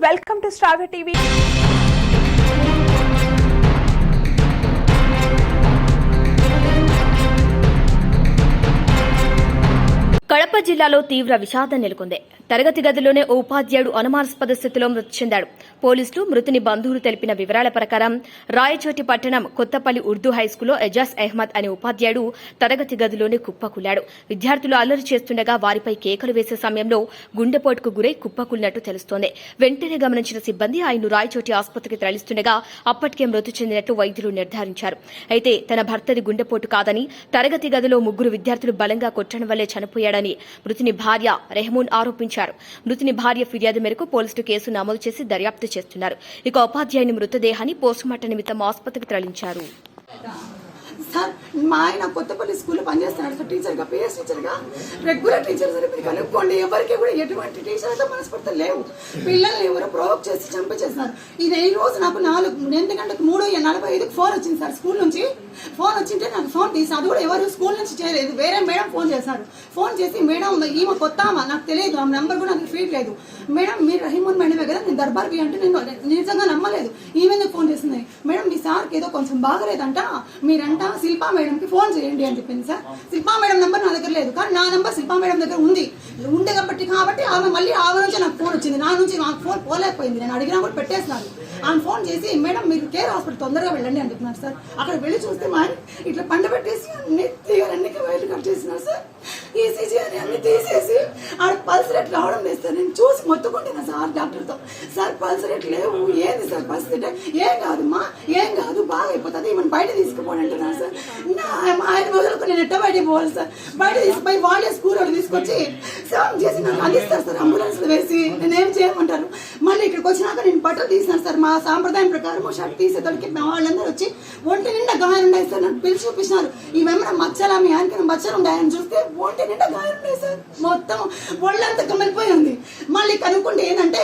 Welcome to star TV. Kadapa జిల్లాలో తీవ్ర విషాదం నెలకొంది. తరగతి గదిలోనే ఓ ఉపాధ్యాయుడు అనుమానాస్పద స్థితిలో మృతి చెందాడు. పోలీసులు మృతుని బంధువులు తెలిపిన వివరాల ప్రకారం రాయచోటి పట్టణం కొత్తపల్లి ఉర్దూ హైస్కూల్లో ఎజాజ్ అహ్మద్ అనే ఉపాధ్యాయుడు తరగతి గదిలోనే కుప్పకూలాడు. విద్యార్థులు అల్లరి చేస్తుండగా వారిపై కేకలు వేసే సమయంలో గుండెపోటుకు గురై కుప్పకూలినట్టు తెలుస్తోంది. వెంటనే గమనించిన సిబ్బంది ఆయన్ను రాయచోటి ఆసుపత్రికి తరలిస్తుండగా అప్పటికే మృతి చెందినట్టు వైద్యులు నిర్ధారించారు. అయితే తన భర్తది గుండెపోటు కాదని, తరగతి గదిలో ముగ్గురు విద్యార్థులు బలంగా కొట్టడం వల్లే చనిపోయాడని మృతుని భార్య రెహమూన్ ఆరోపించారు. మృతుని భార్య ఫిర్యాదు మేరకు పోలీసులు కేసు నమోదు చేసి దర్యాప్తు చేస్తున్నారు. ఇక ఉపాధ్యాయుని మృతదేహాన్ని పోస్టుమార్టం నిమిత్తం ఆసుపత్రికి తరలించారు. సార్ మా ఆయన కొత్తపల్లి స్కూల్లో పనిచేస్తున్నాడు సార్, టీచర్గా, పిఎస్ టీచర్గా, రెగ్యులర్ టీచర్ సార్. మీరు కనుక్కోండి, ఎవరికి కూడా ఎటువంటి టీచర్తో మనస్పర్ధలు లేవు. పిల్లల్ని ఎవరో ప్రొవోక్ చేసి చంపేసేస్తున్నారు. ఇది ఈ రోజు నాకు 8 గంటలకు 3:45 ఫోన్ వచ్చింది సార్. స్కూల్ నుంచి ఫోన్ వచ్చింటే నాకు ఫోన్ తీసి, అది కూడా ఎవరు స్కూల్ నుంచి చేయలేదు, వేరే మేడం ఫోన్ చేశారు. ఫోన్ చేసి, మేడం ఈమె కొత్త నాకు తెలియదు, ఆ నెంబర్ కూడా నాకు ఫీడ్ లేదు, మేడం మీరు రహీమూన్ మేడమే కదా, నేను దర్బార్కి అంటే నేను నిజంగా నమ్మలేదు. ఈమె ఫోన్ చేసింది, మేడం మీ సార్కి ఏదో కొంచెం బాగలేదంట, మీరంట శిల్పా మేడంకి ఫోన్ చేయండి అని చెప్పింది సార్. శిల్పా మేడం నెంబర్ నా దగ్గర లేదు, కానీ నా నెంబర్ శిల్పా మేడం దగ్గర ఉంది కాబట్టి ఆమె మళ్ళీ ఆమె నుంచి నాకు ఫోన్ వచ్చింది. నా నుంచి నాకు ఫోన్ పోలేకపోయింది, నేను అడిగినా కూడా పెట్టేసినాను. ఆమె ఫోన్ చేసి, మేడం మీరు కేర్ హాస్పిటల్ తొందరగా వెళ్ళండి అని చెప్తున్నారు సార్. అక్కడ వెళ్ళి చూస్తే మా ఇట్లా పండ పెట్టేసి అన్ని వైర్లు కట్ చేసినారు సార్. ఈసీజీ అని అన్ని తీసేసి ఆడ పల్స్ రేట్ రావడం లేదు సార్. నేను చూసి మొత్తుకుంటున్నా సార్ డాక్టర్తో, సార్ పల్స్ రేట్ లేవు, ఏంది సార్ పరిస్థితి? ఏం కాదమ్మా, ఏం కాదు, బాగా అయిపోతుంది, ఈమెను బయట తీసుకుపోండి అంటున్నారు సార్. మా ఆయన మొదలుకు నేను ఎట్ట బయటకు పోవాలి సార్? బయట తీసుకుపోయి వాళ్ళే స్కూల్ వాళ్ళు తీసుకొచ్చి సేవం చేసి నాకు అందిస్తారు సార్, అంబులెన్స్లో వేసి. నేనేం చేయమంటారు? మళ్ళీ ఇక్కడికి వచ్చినాక నేను బట్టలు తీసినాను సార్. మా సాంప్రదాయం ప్రకారం షర్ట్ తీసేతోడికి వాళ్ళందరూ వచ్చి ఒంటి నిండా గాయం ఉన్నాయి సార్. నాకు పిలిచి చూపించినారు, ఈమెమన్నా మచ్చలా, మీ ఆయనకి మచ్చలు ఉన్నాయని చూస్తే ఒంటి నిండా గాయం ఉన్నాయి సార్. మొత్తం ఒళ్ళంతా కమిలిపోయి ఉంది. మళ్ళీ కనుక్కుంటే ఏంటంటే,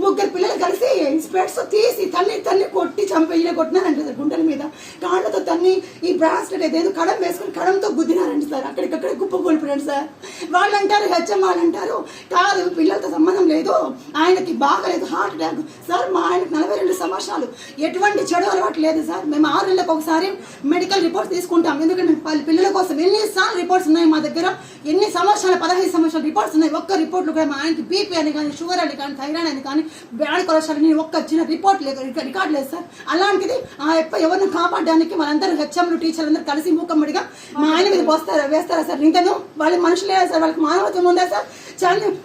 ముగ్గురు పిల్లలు కలిసి స్పెట్స్ తీసి తన్ని కొట్టి చంపేయలే కొట్టినారంట సార్. గుండెల మీద కాళ్ళతో తన్ని, ఈ బ్రాస్లెట్ ఏదో కడం వేసుకుని కడంతో గుద్దినారంట సార్. అక్కడికక్కడ కుప్పకూలిపోయాడు సార్. వాళ్ళు అంటారు, హెచ్ఎం వాళ్ళు అంటారు, కాదు పిల్లలతో సంబంధం లేదు, ఆయనకి బాగలేదు, హార్ట్ అటాక్ సార్. మా ఆయనకు 42 సంవత్సరాలు, ఎటువంటి చెడు అలవాటు లేదు సార్. మేము 6 నెలలకు ఒకసారి మెడికల్ రిపోర్ట్స్ తీసుకుంటాం, ఎందుకంటే పిల్లల కోసం. ఎన్నిసార్లు రిపోర్ట్స్ ఉన్నాయి మా దగ్గర, ఎన్ని సంవత్సరాలు, 15 సంవత్సరాల రిపోర్ట్స్ ఉన్నాయి. ఒక్క రిపోర్ట్లు కూడా మా ఆయనకి బీపీ అని కానీ, షుగర్ అని కానీ, థైరాయిడ్ అని కానీ, బ్లడ్ కొలెస్ట్రాల్ అని ఒక్క చిన్న రిపోర్ట్ లేదు, రికార్డ్ లేదు సార్. అలాంటిది ఎవరిని కాపాడడానికి వాళ్ళందరూ హెచ్ఎంలు, టీచర్లు అందరూ కలిసి మూకమ్మడిగా మా ఆయన మీద వేస్తారా సార్? ఇంకను వాళ్ళు మనుషులే సార్, వాళ్ళకి మానవత్వం ఉందా సార్?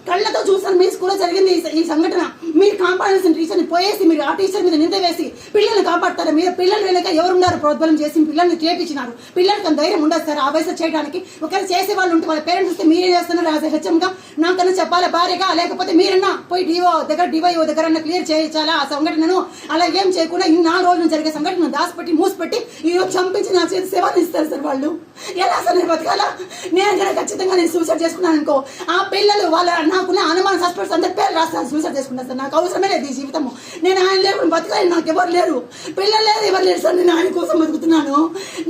కళ్ళతో చూసాను మీ స్కూల్లో జరిగింది ఈ సంఘటన. మీరు కాపాడాల్సిన టీచర్ని పోయేసి మీరు ఆ టీచర్ మీద నింద వేసి పిల్లల్ని కాపాడతారా? మీరు పిల్లలు వెళ్ళక ఎవరున్నారు ప్రోద్బలం చేసి పిల్లల్ని చేపించినారు? పిల్లలకి అంత ధైర్యం ఉండదు సార్ ఆ వయసు చేయడానికి. ఒకవేళ చేసే వాళ్ళు ఉంటే వాళ్ళ పేరెంట్స్ వస్తే మీరే చేస్తున్నారు యాజ్ హెచ్ఎంగా. నాకన్నా చెప్పాలా భార్యగా, లేకపోతే మీరన్నా పోయి డివైఓ దగ్గర క్లియర్ చేయించాలా ఆ సంఘటనను? అలా ఏం చేయకుండా 4 రోజులు జరిగే సంఘటన దాచిపెట్టి మూసిపెట్టి ఈరోజు చంపించి నా చేతి సేవలు ఇస్తారు సార్. వాళ్ళు ఎలా సార్ నేను బతకాలా? నేను కనుక ఖచ్చితంగా నేను సూసైడ్ చేసుకున్నాను అనుకో, ఆ పిల్లలు వాళ్ళ నాకున్న అనుమాన సస్పెక్ట్స్ అందరి పేరు రాస్తాను, సూసైడ్ చేసుకుంటాను సార్. నాకు అవసరమే లేదు ఈ జీవితము. నేను ఆయన లేకుండా బతకాలి, నాకు ఎవరు లేరు, పిల్లలు లేదు, ఎవరు లేరు సార్. నేను ఆయన కోసం బతుకుతున్నాను.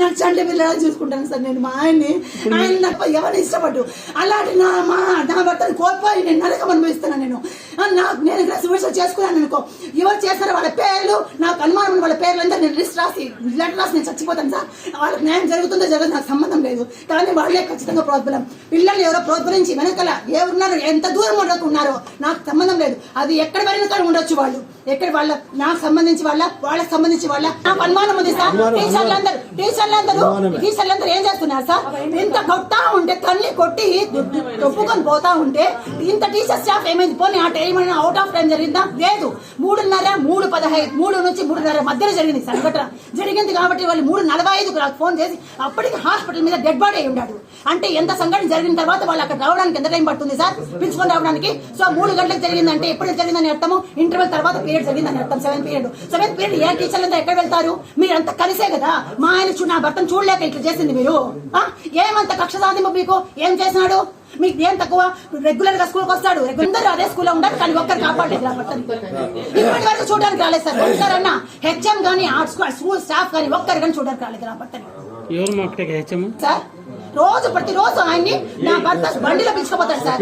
నాకు చంటి పిల్లలు చూసుకుంటాను సార్. నేను మా ఆయన నాకు ఎవరిని ఇష్టపడ్డు, అలాంటి నా భర్తను కోల్పోయి నేను నరకం అనుభవిస్తున్నాను. నేను ఇక్కడ సూసైడ్ చేసుకున్నాను అనుకో, ఎవరు చేస్తారో వాళ్ళ పేర్లు, నాకు అనుమానం వాళ్ళ పేర్లంతా నేను లిస్ట్ రాసి లెటర్ రాసి నేను చచ్చిపోతాను సార్. వాళ్ళకి న్యాయం జరుగుతుందో జరగదు నాకు సంబంధం లేదు, కానీ వాళ్ళే ఖచ్చితంగా ప్రోద్బలం. పిల్లలు ఎవరో ప్రోద్బలించి వెనకాల ఎవరున్నారు, ఎంత దూరం ఉన్నారో నాకు సంబంధం లేదు. అది ఎక్కడ వెళ్ళిన కానీ ఉండొచ్చు, వాళ్ళు ఎక్కడ నాకు సంబంధించి వాళ్ళకి సంబంధించి నాకు అనుమానం ఉంది సార్. టీచర్లందరూ ఏం చేస్తున్నారు సార్? ఇంత కొట్టా ఉంటే తల్లి కొట్టి తొప్పుకొని పోతా ఉంటే ఇంత టీచర్ స్టాఫ్ ఏమైంది? పోనీ ఆ టైం అవుట్ ఆఫ్ టైం జరిగిందా? లేదు. 3:30, 3:15, 3 నుంచి 3:30 మధ్యలో జరిగింది సంఘటన. జరిగింది కాబట్టి వాళ్ళు 3:45 నాకు ఫోన్ చేసి అప్పటికి హాస్పిటల్ మీద డెడ్ బాడీ అయి ఉన్నాడు. అంటే ఎంత సంఘటన జరిగిన తర్వాత వాళ్ళు అక్కడ రావడానికి ఎంత టైం పడుతుంది సార్ పిలుచుకొని రావడానికి? సో 3 గంటలకు జరిగిందంటే ఎప్పుడు జరిగిందని అర్థము? ఇంటర్వెల్ తర్వాత పీరియడ్ జరిగిందని అర్థం. 7th పీరియడ్ ఏ టీచర్లంతా ఎక్కడ వెళ్తారు? మీరు అంతా కలిసే కదా. మా ఆయన నా భర్తను చూడలేక ఇట్లా చేసింది మీరు. ఏమంత కక్ష సాధింపు మీకు? ఏం చేసినాడు? మీకు ఏం తక్కువ? రెగ్యులర్ గా స్కూల్కి వస్తాడు, అందరూ అదే స్కూల్లో ఉంటారు, కానీ ఒక్కరు కాపాడలేదు. ఇప్పటి వరకు చూడడానికి రాలేదు సార్. ఒక్కరన్నా హెచ్ఎం కానీ స్కూల్ స్టాఫ్ కానీ ఒక్కరు కానీ చూడడానికి రాలేదు నా భర్తని సార్. ప్రతిరోజు ఆయన్ని నా భర్త బండిలో పిలుచుకోపోతాడు సార్.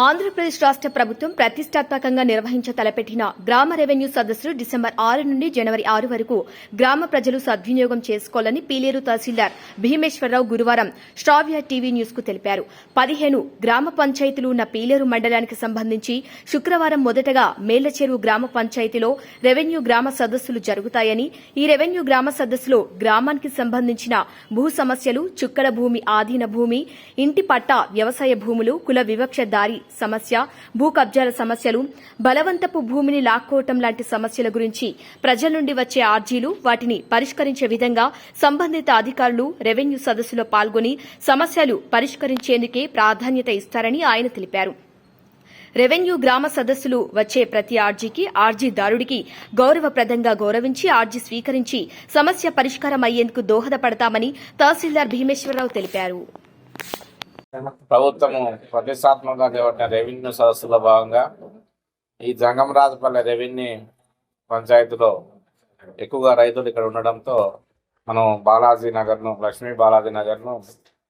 ఆంధ్రప్రదేశ్ రాష్ట్ర ప్రభుత్వం ప్రతిష్టాత్మకంగా నిర్వహించ తలపెట్టిన గ్రామ రెవెన్యూ సదస్సులు డిసెంబర్ 6 నుండి జనవరి 6 వరకు గ్రామ ప్రజలు సద్వినియోగం చేసుకోవాలని పీలేరు తహసీల్దార్ భీమేశ్వరరావు గురువారం శ్రావ్య టీవీ న్యూస్ కు తెలిపారు. 15 గ్రామ పంచాయతీలు ఉన్న పీలేరు మండలానికి సంబంధించి శుక్రవారం మొదటగా మేళ్లచెరువు గ్రామ పంచాయతీలో రెవెన్యూ గ్రామ సదస్సులు జరుగుతాయని, ఈ రెవెన్యూ గ్రామ సదస్సులో గ్రామానికి సంబంధించిన భూ సమస్యలు, చుక్కల భూమి, ఆధీన భూమి, ఇంటి పట్టా, వ్యవసాయ భూములు, కుల వివక్ష దారి సమస్య, భూ కబ్జాల సమస్యలు, బలవంతపు భూమిని లాక్కోవటం లాంటి సమస్యల గురించి ప్రజల నుండి వచ్చే ఆర్జీలు, వాటిని పరిష్కరించే విధంగా సంబంధిత అధికారులు రెవెన్యూ సదస్సులో పాల్గొని సమస్యలు పరిష్కరించేందుకే ప్రాధాన్యత ఇస్తారని ఆయన తెలిపారు. రెవెన్యూ గ్రామ సదస్సులు వచ్చే ప్రతి ఆర్జీకి, ఆర్జీదారుడికి గౌరవప్రదంగా గౌరవించి ఆర్జీ స్వీకరించి సమస్య పరిష్కారం అయ్యేందుకు దోహదపడతామని తహసీల్దార్ భీమేశ్వరరావు తెలిపారు. ప్రభుత్వము ప్రతిష్టాత్మకంగా చేపట్టిన రెవెన్యూ సదస్సులో భాగంగా ఈ జంగమరాజుపల్లె రెవెన్యూ పంచాయతీలో ఎక్కువగా రైతులు ఇక్కడ ఉండడంతో మనం బాలాజీ నగర్ను, లక్ష్మీ బాలాజీ నగర్ను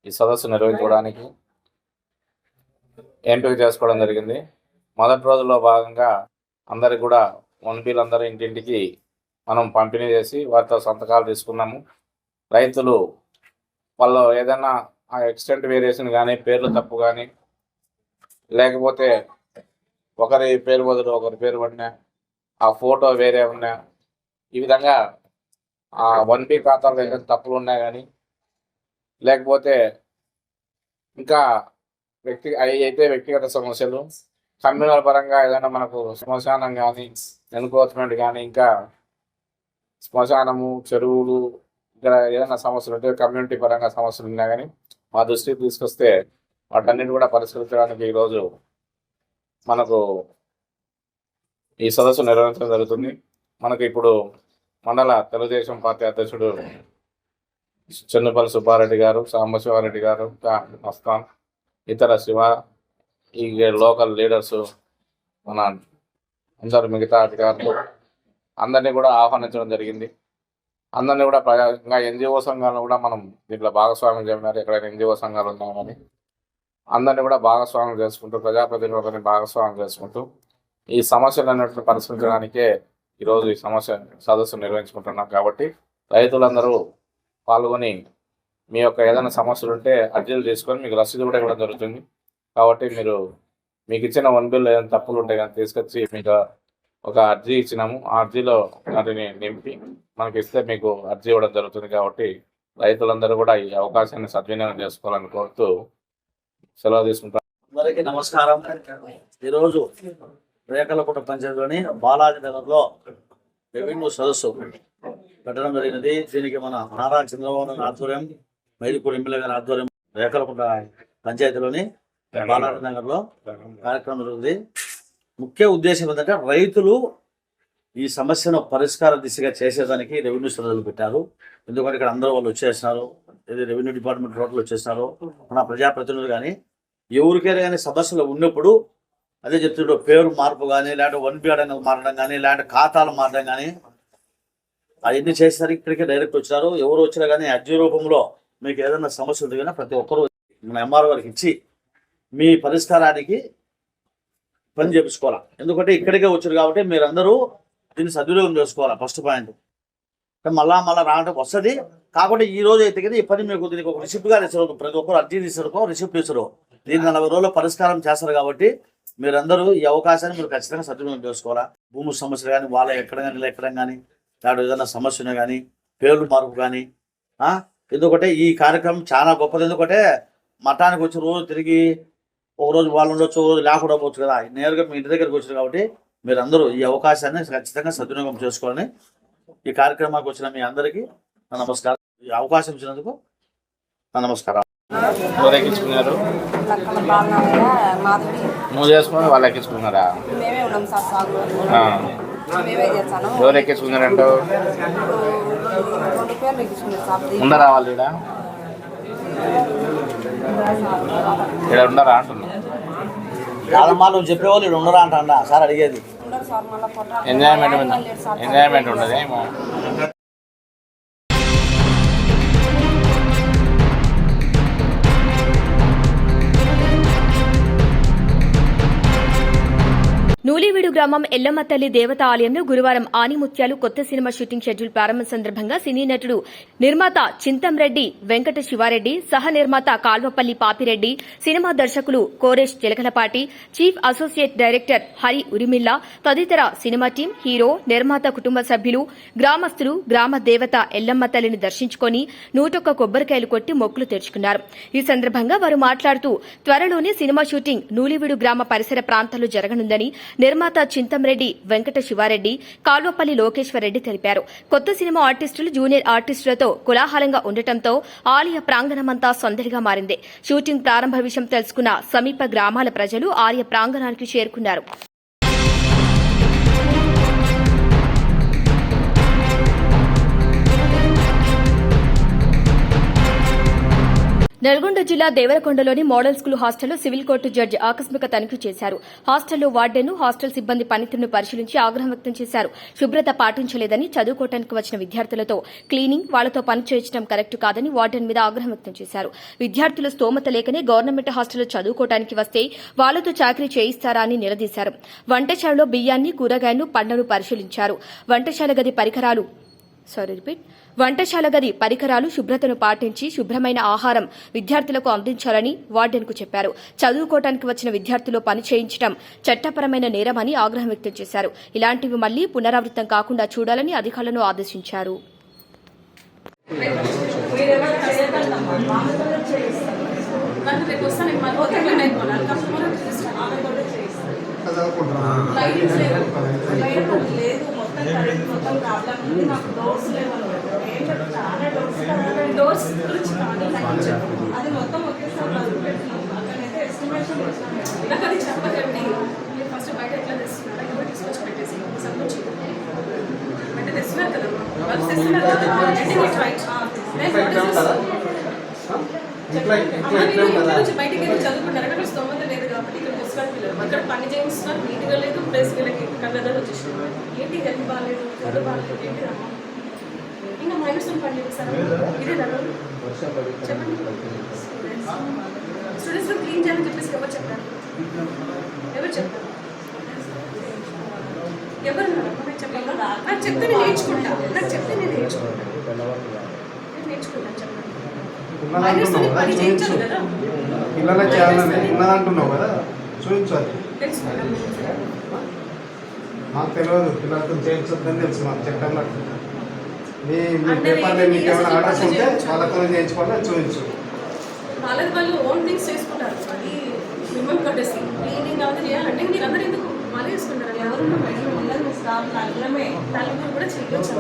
ఈ సదస్సు నిర్వహించుకోవడానికి ఎంపిక చేసుకోవడం జరిగింది. మొదటి రోజుల్లో భాగంగా అందరికి కూడా వన్బీలందరూ ఇంటింటికి మనం పంపిణీ చేసి వారితో సంతకాలు తీసుకున్నాము. రైతులు వాళ్ళు ఏదైనా ఆ ఎక్స్టెంట్ వేరియేషన్ కానీ, పేర్లు తప్పు కానీ, లేకపోతే ఒకరి పేరు బదులు ఒకరి పేరు పడినా, ఆ ఫోటో వేరే ఉన్నా, ఈ విధంగా ఆ 1B ఖాతాలో ఏదైనా తప్పులు ఉన్నా కానీ, లేకపోతే ఇంకా అయితే వ్యక్తిగత సమస్యలు, కమ్యూనల్ పరంగా ఏదైనా మనకు శ్మశానం కానీ, ఎన్క్రోచ్మెంట్ కానీ, ఇంకా శ్మశానము, చెరువులు, ఇక్కడ ఏదైనా సమస్యలు ఉంటే కమ్యూనిటీ పరంగా సమస్యలు ఉన్నా కానీ మా దృష్టికి తీసుకొస్తే వాటన్నిటి కూడా పరిష్కరించడానికి ఈరోజు మనకు ఈ సదస్సు నిర్వహించడం జరుగుతుంది. మనకు ఇప్పుడు మండల తెలుగుదేశం పార్టీ అధ్యక్షుడు చెన్నుపల్లి సుబ్బారెడ్డి గారు, సాంబశివారెడ్డి గారు, మస్తాన్, ఇతర ఈ లోకల్ లీడర్స్, మన అందరు మిగతా అధికారులు అందరినీ కూడా ఆహ్వానించడం జరిగింది. అందరినీ కూడా ఇంకా ఎన్జిఓ సంఘాలను కూడా మనం దీంట్లో భాగస్వామ్యం చేయమన్నారు. ఎక్కడైనా ఎన్జిఓ సంఘాలు ఉన్నామని అందరినీ కూడా భాగస్వామ్యం చేసుకుంటూ, ప్రజాప్రతినిధులని భాగస్వామ్యం చేసుకుంటూ ఈ సమస్యలన్నింటిని పరిష్కరించడానికే ఈరోజు ఈ సదస్సు నిర్వహించుకుంటున్నాం. కాబట్టి రైతులందరూ పాల్గొని మీ యొక్క ఏదైనా సమస్యలు ఉంటే అర్జీలు తీసుకొని మీకు రసీదు కూడా ఇవ్వడం జరుగుతుంది. కాబట్టి మీకు ఇచ్చిన 1B ఏదైనా తప్పులు ఉంటే కానీ తీసుకొచ్చి మీకు ఒక అర్జీ ఇచ్చినాము. ఆ అర్జీలో వాటిని నింపి మనకి ఇస్తే మీకు అర్జీ ఇవ్వడం జరుగుతుంది. కాబట్టి రైతులందరూ కూడా ఈ అవకాశాన్ని సద్వినియోగం చేసుకోవాలని కోరుతూ సెలవు తీసుకుంటాం. అందరికీ నమస్కారం. ఈరోజు రేకలకోట పంచాయతీలోని బాలాజీ నగర్లో రెవెన్యూ సదస్సు పెట్టడం జరిగినది. దీనికి మన నారా చంద్రబాబు నాయుడు ఆధ్వర్యం, మైదుకూరు ఎమ్మెల్యే గారి ఆధ్వర్యం రేకలకోట పంచాయతీలోని బాలాజీ నగర్లో కార్యక్రమం జరుగుతుంది. ముఖ్య ఉద్దేశం ఏంటంటే రైతులు ఈ సమస్యను పరిష్కార దిశగా చేసేదానికి రెవెన్యూ సదస్సులు పెట్టారు. ఎందుకంటే ఇక్కడ అందరూ వాళ్ళు వచ్చేసినారు, ఇది రెవెన్యూ డిపార్ట్మెంట్ టోటల్ వచ్చేసినారు, మన ప్రజాప్రతినిధులు కానీ ఎవరికైనా కానీ సమస్యలు ఉన్నప్పుడు అదే చెప్తుండ్రు, పేరు మార్పు కానీ, లేదంటే 1B మారడం కానీ, లేదంటే ఖాతాలు మారడం కానీ అవన్నీ చేసేసరికి ఇక్కడికి డైరెక్ట్ వచ్చారు. ఎవరు వచ్చినా కానీ అర్జీ రూపంలో మీకు ఏదైనా సమస్య ఉంది కానీ ప్రతి ఒక్కరూ మన ఎంఆర్ఓ గారికి ఇచ్చి మీ పరిష్కారానికి పని చేపించుకోవాలి. ఎందుకంటే ఇక్కడికే వచ్చారు కాబట్టి మీరందరూ దీన్ని సద్వినియోగం చేసుకోవాలి. ఫస్ట్ పాయింట్ మళ్ళా రావడం వస్తుంది. కాబట్టి ఈ రోజు అయితే కదా ఈ పని మీకు దీనికి ఒక రిసిప్ట్గా ఇస్తారు. ప్రతి ఒక్కరు అర్జీ తీసుకో, రిసిప్ట్ ఇస్తారు. దీన్ని 40 రోజుల్లో పరిష్కారం చేస్తారు. కాబట్టి మీరందరూ ఈ అవకాశాన్ని మీరు ఖచ్చితంగా సద్వినియోగం చేసుకోవాలా. భూమి సమస్యలు కానీ, వాళ్ళ ఎక్కడం కానీ, లేకపోతే ఏదైనా సమస్య కానీ, పేర్లు మార్పు కానీ. ఎందుకంటే ఈ కార్యక్రమం చాలా గొప్పది. ఎందుకంటే మఠానికి వచ్చి రోజు తిరిగి ఒకరోజు వాళ్ళు ఉండొచ్చు, ఒక రోజు లేకుండా పోవచ్చు కదా. నేరుగా మీ ఇంటి దగ్గరికి వచ్చారు కాబట్టి మీరందరూ ఈ అవకాశాన్ని ఖచ్చితంగా సద్వినియోగం చేసుకోవాలని ఈ కార్యక్రమానికి వచ్చిన మీ అందరికీ నమస్కారం. ఈ అవకాశం ఇచ్చినందుకు నమస్కారం. ఎవరు ఎక్కించుకున్నారు? నువ్వు చేసుకుని వాళ్ళు ఎక్కించుకున్నారా? ఎవరు ఎక్కించుకున్నారంటో ఉండరా? వాళ్ళు ఇక్కడ ఉండరా అంటున్నా. కాదమ్మా, నువ్వు చెప్పేవాళ్ళు ఇక్కడ ఉండరా అంటా సార్ అడిగేది. ఎంజాయ్మెంట్ ఉండదు. నూలివీడు గ్రామం ఎల్లమ్మ తల్లి దేవత ఆలయంలో గురువారం ఆనిముత్యాలు కొత్త సినిమా షూటింగ్ షెడ్యూల్ ప్రారంభం సందర్భంగా సినీ నటుడు నిర్మాత చింతంరెడ్డి వెంకట శివారెడ్డి సహ నిర్మాత కాల్వపల్లి పాపిరెడ్డి సినిమా దర్శకులు కోరేష్ చిలకలపాటి చీఫ్ అసోసియేట్ డైరెక్టర్ హరి ఉరిమిల్లా తదితర సినిమా టీం హీరో నిర్మాత కుటుంబ సభ్యులు గ్రామస్తులు గ్రామ దేవత ఎల్లమ్మ తల్లిని దర్శించుకుని 101 కొబ్బరికాయలు కొట్టి మొక్కులు తెరుచుకున్నారు. ఈ సందర్భంగా వారు మాట్లాడుతూ త్వరలోనే సినిమా షూటింగ్ నూలివీడు గ్రామ పరిసర ప్రాంతాల్లో జరగనుందని నిర్మాత చింతంరెడ్డి వెంకట శివారెడ్డి కాల్వపల్లి లోకేశ్వరరెడ్డి తెలిపారు. కొత్త సినిమా ఆర్టిస్టులు జూనియర్ ఆర్టిస్టులతో కోలాహలంగా ఉండటంతో ఆలయ ప్రాంగణమంతా సందడిగా మారింది. షూటింగ్ ప్రారంభ విషయం తెలుసుకున్న సమీప గ్రామాల ప్రజలు ఆలయ ప్రాంగణానికి చేరుకున్నారు. నల్గొండ జిల్లా దేవరకొండలోని మోడల్ స్కూల్ హాస్టల్లో సివిల్ కోర్టు జడ్జి ఆకస్మిక తనిఖీ చేశారు. హాస్టల్లో వార్డెన్ను హాస్టల్ సిబ్బంది పనితీరును పరిశీలించి ఆగ్రహం వ్యక్తం చేశారు. శుభ్రత పాటించలేదని, చదువుకోవడానికి వచ్చిన విద్యార్థులతో క్లీనింగ్ వాళ్లతో పని చేయించడం కరెక్ట్ కాదని వార్డెన్ మీద ఆగ్రహం వ్యక్తం చేశారు. విద్యార్థుల స్తోమత లేకనే గవర్నమెంట్ హాస్టల్లో చదువుకోవడానికి వస్తే వాళ్లతో చాకరీ చేయిస్తారా అని నిలదీశారు. వంటశాలలో బియ్యాన్ని, కూరగాయలను, పండ్లను పరిశీలించారు. వంటశాల గది పరికరాలు శుభ్రతను పాటించి శుభ్రమైన ఆహారం విద్యార్థులకు అందించాలని వార్డెన్కు చెప్పారు. చదువుకోవడానికి వచ్చిన విద్యార్థులు పని చేయించడం చట్టపరమైన నేరమని ఆగ్రహం వ్యక్తం చేశారు. ఇలాంటివి మళ్లీ పునరావృతం కాకుండా చూడాలని అధికారులను ఆదేశించారు. డోర్స్ అది మొత్తం ఒకేసారి అక్కడైతే ఎస్టిమేషన్ నాకు అది చెప్పకండి. మీరు ఫస్ట్ బయట ఎట్లా తెస్తున్నారా ఎవరు తీసుకొచ్చి పెట్టేసి అంటే తెస్తున్నారు కదా వాళ్ళు తెస్తున్నారు బయటికి వెళ్ళి చదువుకుంటారు. అక్కడ స్తోమత లేదు కాబట్టి ఇక్కడ తెస్తున్నారు పిల్లలు. అక్కడ పని చేయిస్తున్నారు, నీట్గా లేదు, ప్లస్ వీళ్ళకి కళ్ళ వచ్చేసినారు. ఏంటి హెల్త్ బాగాలేదు, చదువు బాగాలేదు, ఏంటి ఇంకా మైనస్ పని చేస్తారా? ఇదే చెప్పండి. స్టూడెంట్స్ క్లీన్ చేయాలని చెప్పేసి ఎవరు చెప్పారు? ఎవరు నాకు చెప్పాలి. నాకు చెప్తే నేను నేర్చుకుంటా. నేను నేర్చుకుంటాను. చెప్పండి. పని చేయించాలి కదా, పిల్లలే చేయాలని ఉన్నదంటున్నావు కదా, చూపించాలి. తెలుసుకున్నాను. మాకు తెలియదు, పిల్లలతో చేయించొద్దని తెలుసు. మాకు చట్టంలో మీ పేపర్లో మీకు ఏమైనా ఆర్డర్స్ ఉంటే వాళ్ళతో చేయించుకోవాలి, చూపించు. వాళ్ళకి వాళ్ళు ఓన్ థింగ్స్ చేసుకుంటారు. అది మిమ్మల్ని కొట్టేసి క్లీనింగ్ అవన్నీ చేయాలంటే మీరు అందరూ ఎందుకు మళ్ళీ చేసుకుంటారు? ఎవరు నలుగురు కూడా చేయొచ్చు.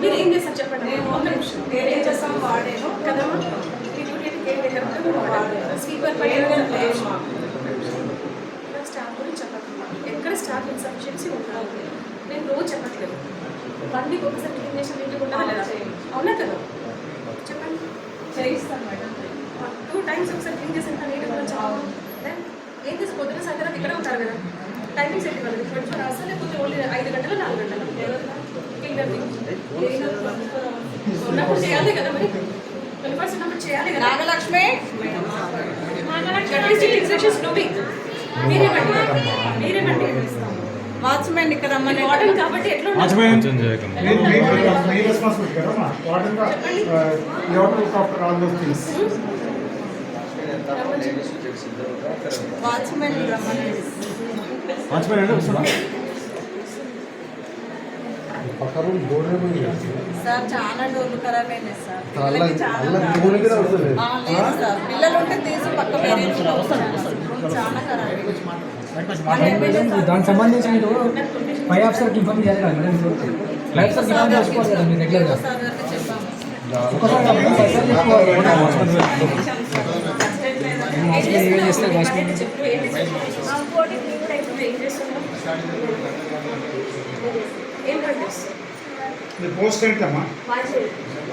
మీరు ఏం చేస్తారు చెప్పండి. ఒక నిమిషం ఏం చేస్తాం వాడేను కదమ్మా. మీ డ్యూటీ స్వీపర్ స్టాఫ్ గురించి చెప్పకుండా ఎక్కడ స్టాఫ్ ఇన్సఫిషియన్సీ ఉంటుంది. నేను రోజు చెప్పట్లేదు. 1 వీక్ ఒకసారి క్లీన్ చేసిన నీట్గా ఉంటుందా లేదా? అవునా కదా? చెప్పండి. చేయిస్తాను మేడం. 2 times ఒకసారి క్లీన్ చేసిన నీట్గా కూడా చాలా ఏం చేసి పొద్దున సాయంత్రం ఇక్కడే ఉంటారు కదా. టైమింగ్స్ ఏంటి వాళ్ళకి 24 hours లేకపోతే ఓన్లీ 5 గంటలు 4 గంటలు క్లీనర్ ఉన్నప్పుడు చేయాలి కదా. మరి 24 ఉన్నప్పుడు చేయాలి కదా. నాగలక్ష్మి ఇన్స్ట్రక్షన్స్ మీరేమండి వాచ్మెన్ ఇక్కడ వార్డెన్ కాబట్టి ఎట్లా వాచ్మెన్ సార్ చాలా డోర్లు ఖరాబ్ అయినాయి సార్. పిల్లలు ఉంటే తీసి పక్క వేరే చాలా ఖరాబ్. దానికి సంబంధించి మీరు పై ఆఫీసర్కి ఇన్ఫార్మ్ చేయాలి కదా మేడం. పై ఆఫీసర్కి ఇన్ఫార్మ్ చేసుకోవాలి కదా మీరు రెగ్యులర్గా. ఏం చేస్తారు వాచ్మెన్? పోస్ట్ ఏంటమ్మా?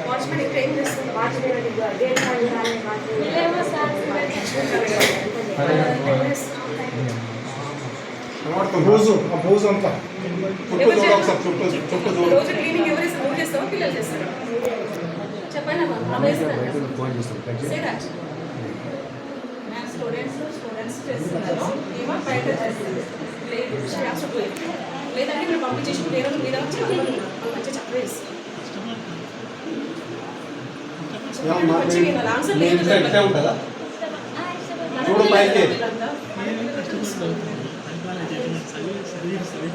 వాచ్మెన్ ఇక్కడ ఏం చేస్తుంది? బూజు అంతా రోజు క్లీనింగ్ ఎవరు చేస్తామో పిల్లలు చేస్తారు. చెప్పండి స్టూడెంట్స్ చేస్తున్నారు. ఏమో బయట చేస్తుంది లేదు. లేదంటే మీరు పంపించేసి వేరే మీద వచ్చి వాళ్ళు మంచిగా చెప్పలేదు మీ ఇంట్లో ఇట్లే ఉంటుందా? చూడు పైకి.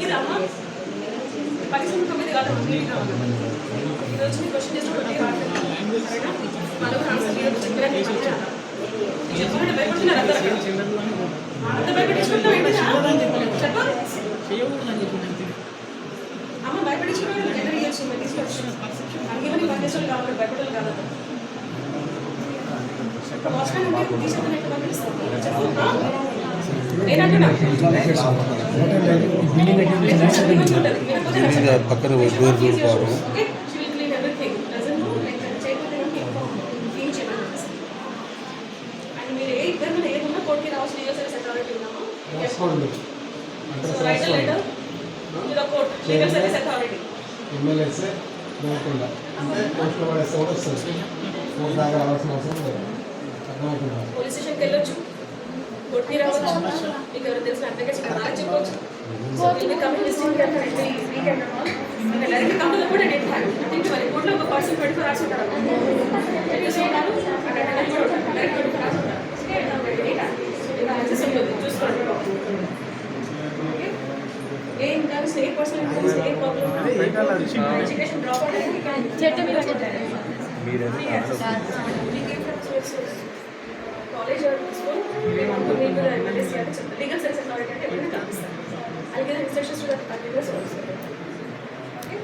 ఇది అమ్మ 19 కాదు ఇది వచ్చి క్వశ్చన్ చేసి మనకు ఆన్సర్ మీరు చెప్పారంటే చెప్పాలంటే భయపడుతున్నారు అంత భయపెట్టించుకుంటాం చెప్ప అమ్మ భయపెట్టించుకుంటాం ఎంత ఇవ్వచ్చు తీసుకొచ్చి అందుకే పనిచేసాడు కాబట్టి భయపడాలి కాదు వాచ్మెన్ ఉంటే తీసుకుంటే ఎట్లా పంపిస్తాను చెప్పు పక్కన డోర్ చూడుకోవడం ఎమ్మెల్యేసే లేకుండా అంటే పోస్టులో పడేస్తే కూడా వస్తుంది. కోర్టు దాకా రావాల్సిన అవసరం లేదు. అర్థమవుతుందా? పోలీస్ స్టేషన్కి వెళ్ళొచ్చు కొట్టి రావచ్చు మీకు ఎవరు తెలిసిన అడ్వకేట్స్ చెప్పవచ్చు సో ఇది కమింగ్ డిస్ట్రిక్ట్ డెఫినెట్లీ వీకెండ్ అంటే డైరెక్ట్ కంపెనీ కూడా డెట్ హ్యాక్ థింక్ మరి కోర్టులో ఒక పర్సన్ 24 hours ఉంటారు డైరెక్ట్ 24 hours ఉంటారు చూసుకోండి ఏం కాదు state person state problem education drop out చట్టం కాలేజ్ స్కూల్ మీకు ఎమ్మెల్యేసీ అంటే చెప్తాను లీగల్ సర్వీస్ అథారిటీ అంటే ఎప్పుడు కనిపిస్తాను అలాగే instructions to that particular service okay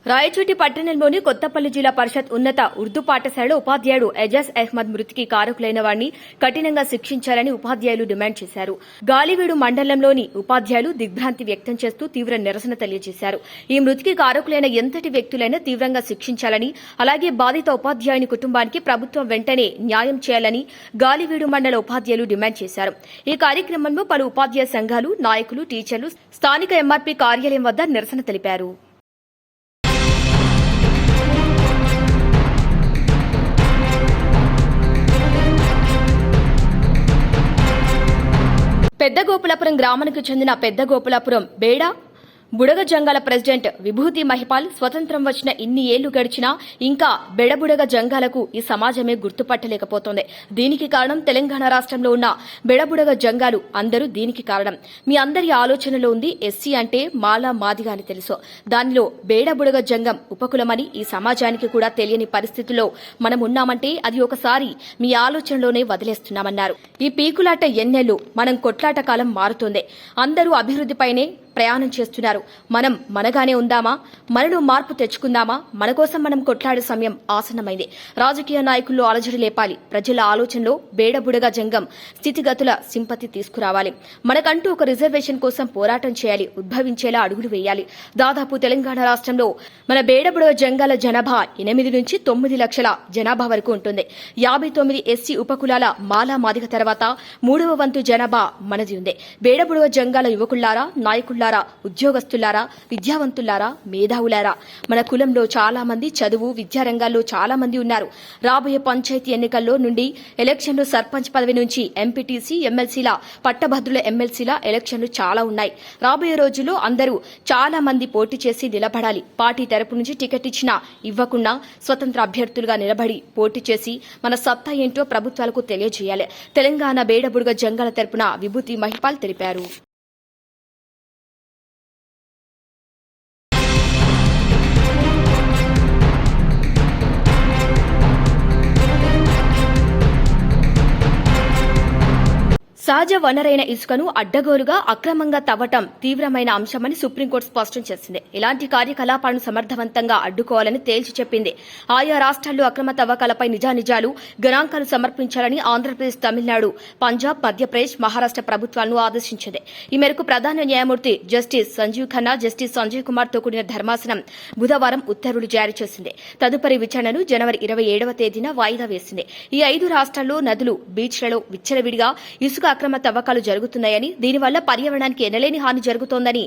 Rayachoti పట్టణంలోని కొత్తపల్లి జిల్లా పరిషత్ ఉన్నత ఉర్దూ పాఠశాలలో ఉపాధ్యాయుడు ఎజాజ్ అహ్మద్ మృతికి కారకులైన వారిని కఠినంగా శిక్షించాలని ఉపాధ్యాయులు డిమాండ్ చేశారు. గాలివీడు మండలంలోని ఉపాధ్యాయులు దిగ్భ్రాంతి వ్యక్తం చేస్తూ తీవ్ర నిరసన తెలియజేశారు. ఈ మృతికి కారకులైన ఎంతటి వ్యక్తులైనా తీవ్రంగా శిక్షించాలని, అలాగే బాధిత ఉపాధ్యాయుని కుటుంబానికి ప్రభుత్వం వెంటనే న్యాయం చేయాలని గాలివీడు మండల ఉపాధ్యాయులు డిమాండ్ చేశారు. ఈ కార్యక్రమంలో పలు ఉపాధ్యాయ సంఘాలు, నాయకులు, టీచర్లు స్థానిక ఎంఆర్పీ కార్యాలయం వద్ద నిరసన తెలిపారు. పెద్దగోపులాపురం గ్రామానికి చెందిన పెద్దగోపులాపురం బేడా బుడగ జంగాల ప్రెసిడెంట్ విభూతి మహిపాల్ స్వతంత్రం వచ్చిన ఇన్ని ఏళ్లు గడిచినా ఇంకా బెడబుడగ జంగాలకు ఈ సమాజమే గుర్తుపట్టలేకపోతోంది. దీనికి కారణం తెలంగాణ రాష్ట్రంలో ఉన్న బెడబుడగ జంగాలు అందరూ దీనికి కారణం. మీ అందరి ఆలోచనలో ఉంది ఎస్సీ అంటే మాలా మాదిగా అని తెలుసు. దానిలో బేడబుడగ జంగం ఉపకులమని ఈ సమాజానికి కూడా తెలియని పరిస్థితుల్లో మనం ఉన్నామంటే అది ఒకసారి మీ ఆలోచనలోనే వదిలేస్తున్నామన్నారు. ఈ పీకులాట ఎన్నెళ్ళు మనం కొట్లాట కాలం మారుతోంది. అందరూ అభివృద్దిపైనే ప్రయాణం చేస్తున్నారు. మనం మనగానే ఉందామా? మనలో మార్పు తెచ్చుకుందామా? మన కోసం మనం కొట్లాడే సమయం ఆసన్నమైంది. రాజకీయ నాయకుల్లో అలజడి లేపాలి. ప్రజల ఆలోచనలో బేడబుడగా జంగం స్థితిగతుల సింపతి తీసుకురావాలి. మనకంటూ ఒక రిజర్వేషన్ కోసం పోరాటం చేయాలి. ఉద్భవించేలా అడుగులు వేయాలి. దాదాపు తెలంగాణ రాష్ట్రంలో మన బేడబుడగ జంగాల జనాభా 8 నుంచి 9 లక్షల జనాభా వరకు ఉంటుంది. 59 ఎస్సీ ఉపకులాల మాలా మాదిగ తర్వాత 3వ వంతు జనాభా మనది ఉంది. బేడబుడగ జంగాల యువకుల్లారా, నాయకుల్లారా, ఉద్యోగస్తులారా, విద్యావంతులారా, మేధావులారా, మన కులంలో చాలా మంది చదువు, విద్యారంగాల్లో చాలా మంది ఉన్నారు. రాబోయే పంచాయతీ ఎన్నికల్లో నుండి ఎలక్షన్లు, సర్పంచ్ పదవి నుంచి ఎంపీటీసీ, ఎమ్మెల్సీల, పట్టభద్రుల ఎమ్మెల్సీల ఎలక్షన్లు చాలా ఉన్నాయి. రాబోయే రోజుల్లో అందరూ చాలా మంది పోటీ చేసి నిలబడాలి. పార్టీ తరపు నుంచి టికెట్ ఇచ్చినా ఇవ్వకుండా స్వతంత్ర అభ్యర్థులుగా నిలబడి పోటీ చేసి మన సత్తా ఏంటో ప్రభుత్వాలకు తెలియజేయాలి. తెలంగాణ బేడబుడగ జంగాల తరపున విభూతి మహిపాల్ తెలిపారు. సహజ వనరైన ఇసుకను అడ్డగోలుగా అక్రమంగా తవ్వటం తీవ్రమైన అంశమని సుప్రీంకోర్టు స్పష్టం చేసింది. ఇలాంటి కార్యకలాపాలను సమర్థవంతంగా అడ్డుకోవాలని తేల్చి చెప్పింది. ఆయా రాష్ట్రాల్లో అక్రమ తవ్వకాలపై నిజానిజాలు, గణాంకాలు సమర్పించాలని ఆంధ్రప్రదేశ్, తమిళనాడు, పంజాబ్, మధ్యప్రదేశ్, మహారాష్ట ప్రభుత్వాలను ఆదేశించింది. ఈ మేరకు ప్రధాన న్యాయమూర్తి జస్టిస్ సంజీవ్ ఖన్నా, జస్టిస్ సంజయ్ కుమార్ తో కూడిన ధర్మాసనం బుధవారం ఉత్తర్వులు జారీ చేసింది. తదుపరి విచారణను జనవరి 27వ తేదీన వాయిదా వేసింది. ఈ 5 రాష్ట్రాల్లో నదులు, బీచ్లలో విచ్చలవిడిగా ఇసుక అక్రమ తవ్వకాలు జరుగుతున్నాయని, దీనివల్ల పర్యావరణానికి ఎనలేని హాని జరుగుతోందని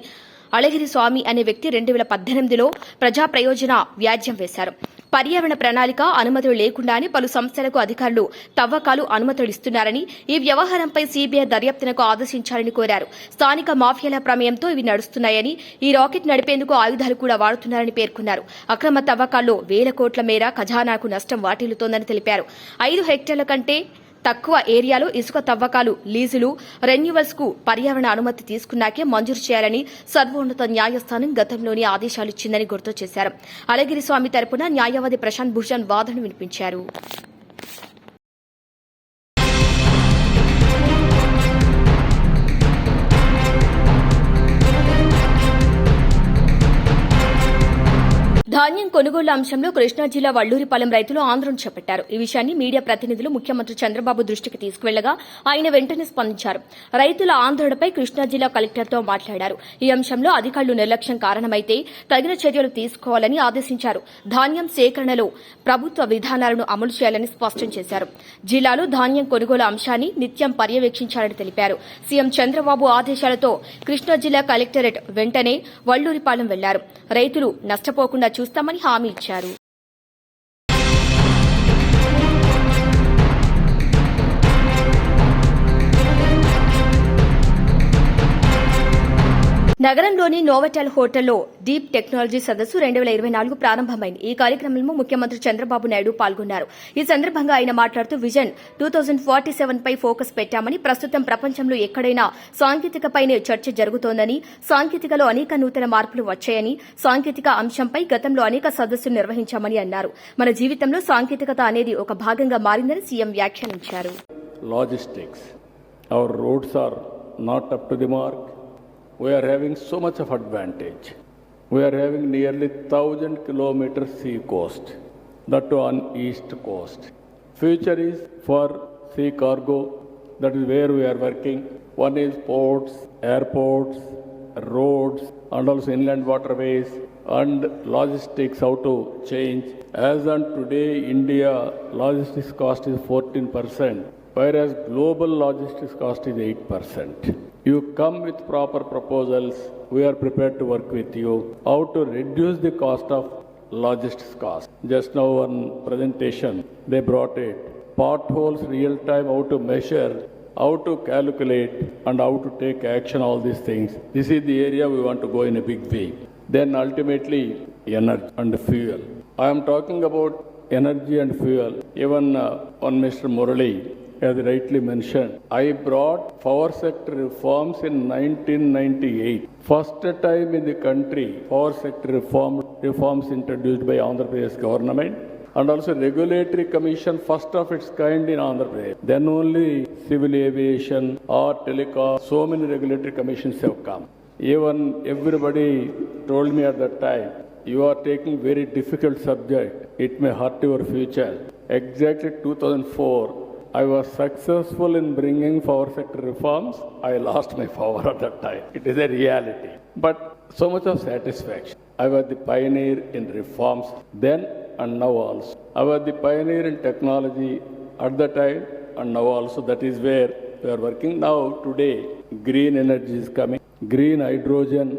అళగిరి స్వామి అనే వ్యక్తి 2018లో ప్రజా ప్రయోజన వ్యాజ్యం వేశారు. పర్యావరణ ప్రణాళిక అనుమతులు లేకుండానే పలు సంస్థలకు అధికారులు తవ్వకాలు అనుమతులిస్తున్నారని, ఈ వ్యవహారంపై సీబీఐ దర్యాప్తునకు ఆదేశించాలని కోరారు. స్థానిక మాఫియాల ప్రమేయంతో ఇవి నడుస్తున్నాయని, ఈ రాకెట్ నడిపేందుకు ఆయుధాలు కూడా వాడుతున్నారని పేర్కొన్నారు. అక్రమ తవ్వకాల్లో 1,000 కోట్ల మేర ఖజానాకు నష్టం వాటిల్లుతోందని తెలిపారు. 5 హెక్టార్ల కంటే తక్కువ ఏరియాలో ఇసుక తవ్వకాలు, లీజులు, రెన్యువల్స్ కు పర్యావరణ అనుమతి తీసుకున్నాకే మంజూరు చేయాలని సర్వోన్నత న్యాయస్థానం గతంలోనే ఆదేశాలిచ్చిందని గుర్తు చేశారు. అళగిరి స్వామి తరపున న్యాయవాది ప్రశాంత్ భూషణ్ వాదన వినిపించారు. ధాన్యం కొనుగోలు అంశంలో కృష్ణా జిల్లా వల్లూరిపాలెం రైతులు ఆందోళన చేపట్టారు. ఈ విషయాన్ని మీడియా ప్రతినిధులు ముఖ్యమంత్రి చంద్రబాబు దృష్టికి తీసుకువెళ్లగా ఆయన వెంటనే స్పందించారు. రైతుల ఆందోళనపై కృష్ణా జిల్లా కలెక్టర్తో మాట్లాడారు. ఈ అంశంలో అధికారులు నిర్లక్ష్యం కారణమైతే తగిన చర్యలు తీసుకోవాలని ఆదేశించారు. ధాన్యం సేకరణలో ప్రభుత్వ విధానాలను అమలు చేయాలని స్పష్టం చేశారు. జిల్లాలో ధాన్యం కొనుగోలు అంశాన్ని నిత్యం పర్యవేక్షించాలని తెలిపారు. సీఎం చంద్రబాబు ఆదేశాలతో కృష్ణా జిల్లా కలెక్టరేట్ వెంటనే వల్లూరిపాలెం వెళ్లారు. రైతులు నష్టపోకుండా చూస్తామని హామీ ఇచ్చారు. నగరంలోని నోవటెల్ హోటల్లో డీప్ టెక్నాలజీ సదస్సు 2024 ప్రారంభమైంది. ఈ కార్యక్రమంలో ముఖ్యమంత్రి చంద్రబాబు నాయుడు పాల్గొన్నారు. ఈ సందర్భంగా ఆయన మాట్లాడుతూ విజన్ 2047 పై ఫోకస్ పెట్టామని, ప్రస్తుతం ప్రపంచంలో ఎక్కడైనా సాంకేతికపైనే చర్చ జరుగుతోందని, సాంకేతికలో అనేక నూతన మార్పులు వచ్చాయని, సాంకేతిక అంశంపై గతంలో అనేక సదస్సులు నిర్వహించామని అన్నారు. మన జీవితంలో సాంకేతికత అనేది ఒక భాగంగా మారిందని సీఎం వ్యాఖ్యానించారు. Logistics. Our roads are not up to the mark. We are having so much of advantage. We are having nearly 1,000 kilometers sea coast, that too on east coast. Future is for sea cargo, that is where we are working. One is ports, airports, roads, and also inland waterways, and logistics, how to change. As on today, India logistics cost is 14%, whereas global logistics cost is 8%. You come with proper proposals, we are prepared to work with you. How to reduce the cost of logistics cost. Just now one presentation, they brought it. Potholes real time, how to measure, how to calculate, and how to take action, all these things. This is the area we want to go in a big way. Then ultimately, energy and fuel. I am talking about energy and fuel. Even on Mr. Murali, as rightly mentioned, I brought power sector reforms in 1998. First time in the country, power sector reforms introduced by Andhra Pradesh government, and also regulatory commission, first of its kind in Andhra Pradesh. Then only civil aviation or telecom, so many regulatory commissions have come. Even everybody told me at that time, you are taking very difficult subject, it may hurt your future. Exactly 2004, I was successful in bringing power sector reforms. I lost my power at that time. It is a reality. But so much of satisfaction. I was the pioneer in reforms then and now also. I was the pioneer in technology at the time and now also. That is where we are working now. Today, green energy is coming. Green hydrogen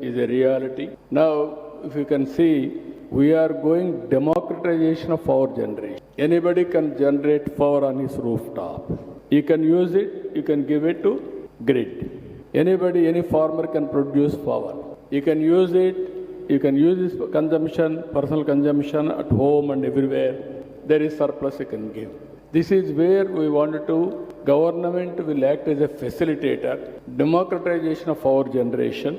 is a reality. Now, if you can see, we are going democratization of power generation. Anybody can generate power on his rooftop. You can use it, you can give it to grid. Anybody, any farmer can produce power. You can use it, you can use this consumption, personal consumption at home and everywhere. There is surplus you can give. This is where we wanted to, government will act as a facilitator, democratization of power generation.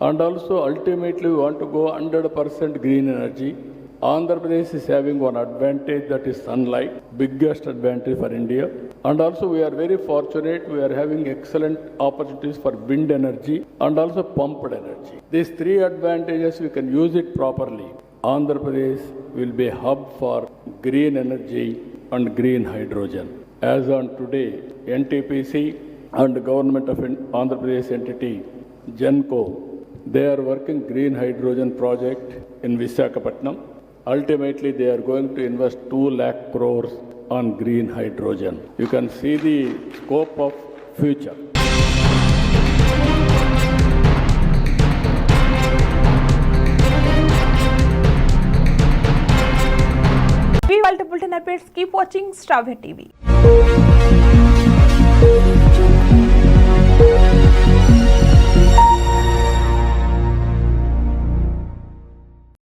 And also ultimately we want to go 100% green energy. Andhra Pradesh is having one advantage, that is sunlight, biggest advantage for India. And also we are very fortunate, we are having excellent opportunities for wind energy and also pumped energy. These three advantages, we can use it properly. Andhra Pradesh will be a hub for green energy and green hydrogen. As on today, NTPC and the government of Andhra Pradesh entity, GENCO, they are working green hydrogen project in Visakhapatnam. Ultimately, they are going to invest 2 lakh crores on green hydrogen. You can see the scope of future. updates, keep watching Star TV.